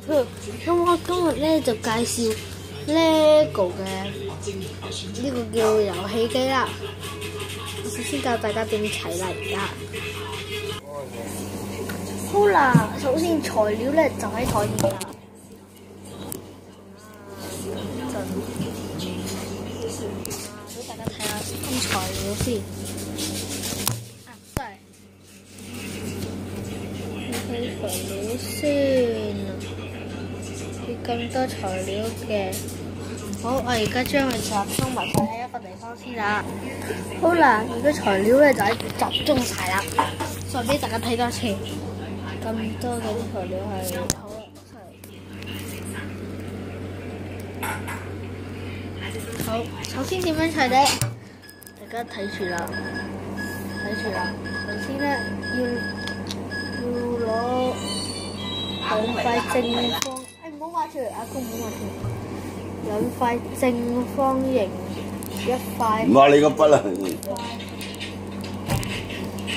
咁我今日咧就介紹 LEGO 嘅呢個叫遊戲機啦。我首先教大家點砌啦，而家。好啦，首先材料咧就喺台面啦。俾大家睇下啲材料先。睇材料先，要咁多材料嘅。好，我而家將佢集中埋晒喺一個地方先啦。好啦，而家材料咧就喺集中晒啦。再俾大家睇多次，咁多嘅啲材料係好出嚟。好，首先點樣砌咧？大家睇住啦，睇住啦。首先咧要攞兩塊正方，唔好畫出嚟，阿公唔好畫出嚟。兩塊正方形，一塊。唔畫你個筆啦。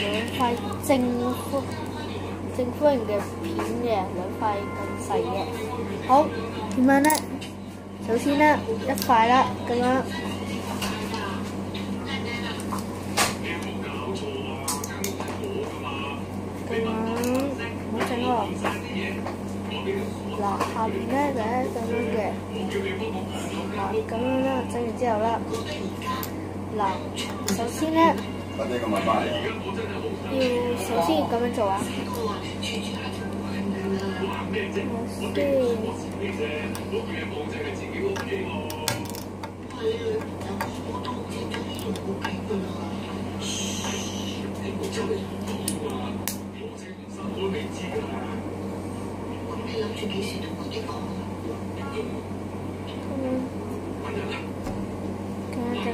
兩塊正方形嘅片嘅，兩塊咁細嘅。好，點樣咧？首先咧，一塊啦，咁樣。唔好整喎。嗱，下邊咧就係咁樣嘅。嗱，咁樣啦，整完之後啦。嗱，首先咧。要首先咁樣做啊！咁樣整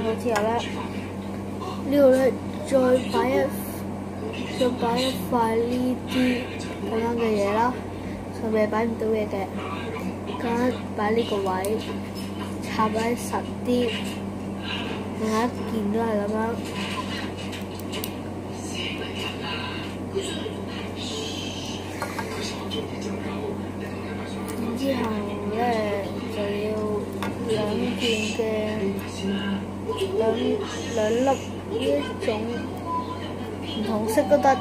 好之後咧，呢度咧。再擺一塊呢啲咁樣嘅嘢啦，上面擺唔到嘢嘅，咁擺呢個位，插喺實啲，另一件都係咁樣。然之後咧就要兩件嘅兩粒。呢一種唔同色都得，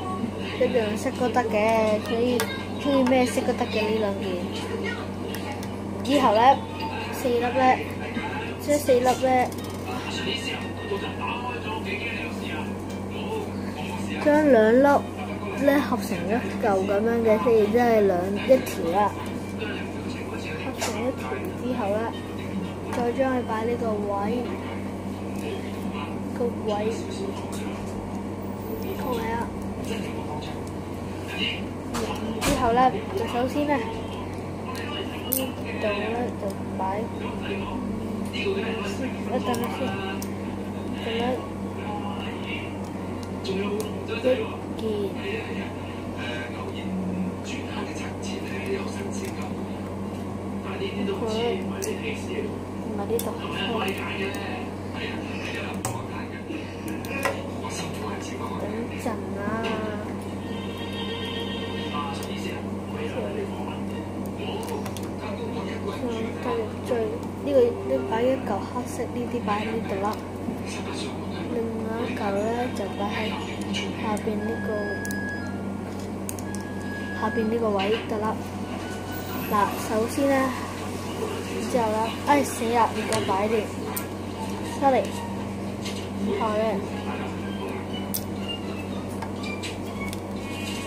一樣色都得嘅，可以中意咩色都得嘅呢兩件。之後咧，4粒咧，將4粒咧，將2粒咧合成一嚿咁樣嘅，即係一條啦。合成一條之後咧，再將佢擺呢個位。個位啊！之後咧，就首先咧，呢度咧就擺，等下先，咁樣一件，同埋呢度。等陣啊！呢個擺一嚿黑色呢啲擺喺呢度啦，另外一嚿咧就擺喺下邊呢個位得啦。嗱，首先咧，之後啦，哎死啦，唔夠擺啲，出嚟，然後咧。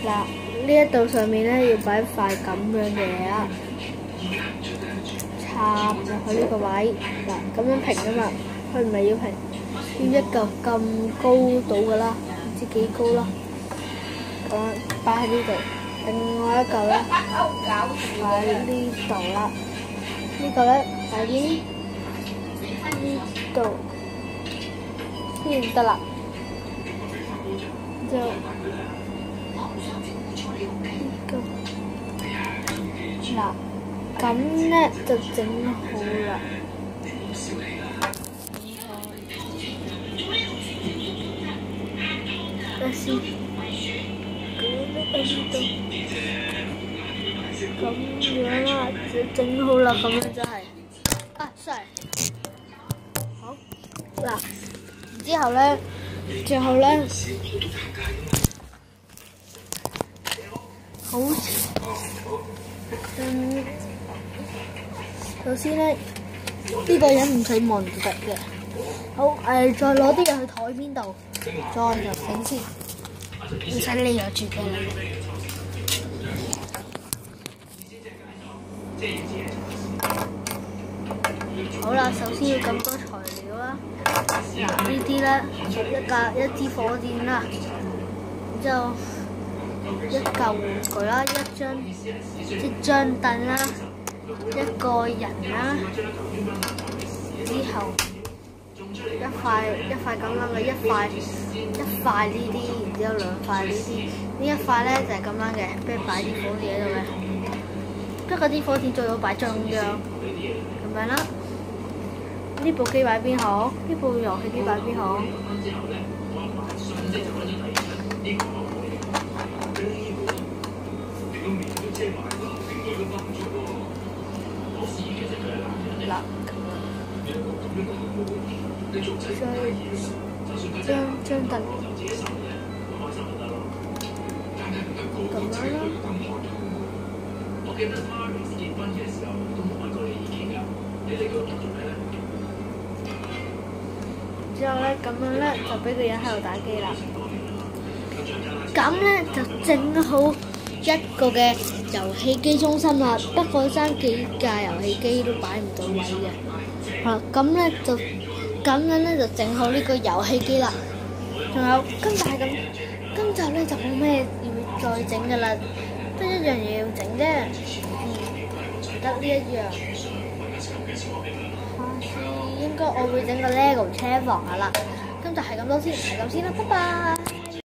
嗱，呢一度上面咧要擺塊咁樣嘅嘢啦，插入去呢個位。嗱，咁樣平啊嘛，佢唔係要平，要一嚿咁高到噶啦，唔知幾高啦。咁樣擺喺呢度，另外一嚿咧擺呢度啦，呢個咧擺呢度先得啦，就。嗱，咁咧就整好啦。等先，咁咧喺呢度。咁樣啦，整好啦，咁樣就係sorry， 好嗱，之後咧，最後咧，好，首先咧，呢個人唔使望就得嘅。好，再攞啲嘢去台邊度，再入整先，唔使理我住嘅啦。好啦，首先要咁多材料啦。嗱，呢啲咧一支火箭啦，然之後一嚿玩具啦，一張凳啦，一個人啦，之後一塊咁樣嘅，一塊呢啲，然之後兩塊呢啲，呢一塊咧就係咁樣嘅，跟住擺啲火箭喺度嘅，不過啲火箭最好擺中央，咁樣啦。呢部機擺邊好？呢部遊戲機擺邊好？嗱，張凳咁樣啦。之後咧，咁樣咧就俾個人喺度打機啦。咁咧就整好一個嘅遊戲機中心啦。不過爭幾架遊戲機都擺唔到位嘅。好啦，咁咧就咁樣咧就整好呢個遊戲機啦。仲有今集係咁，今集咧就冇咩要再整噶啦，得一樣嘢要整啫。得呢一樣。應該我會整個 LEGO 車房噶啦，咁就係咁多先，係咁先啦，拜拜。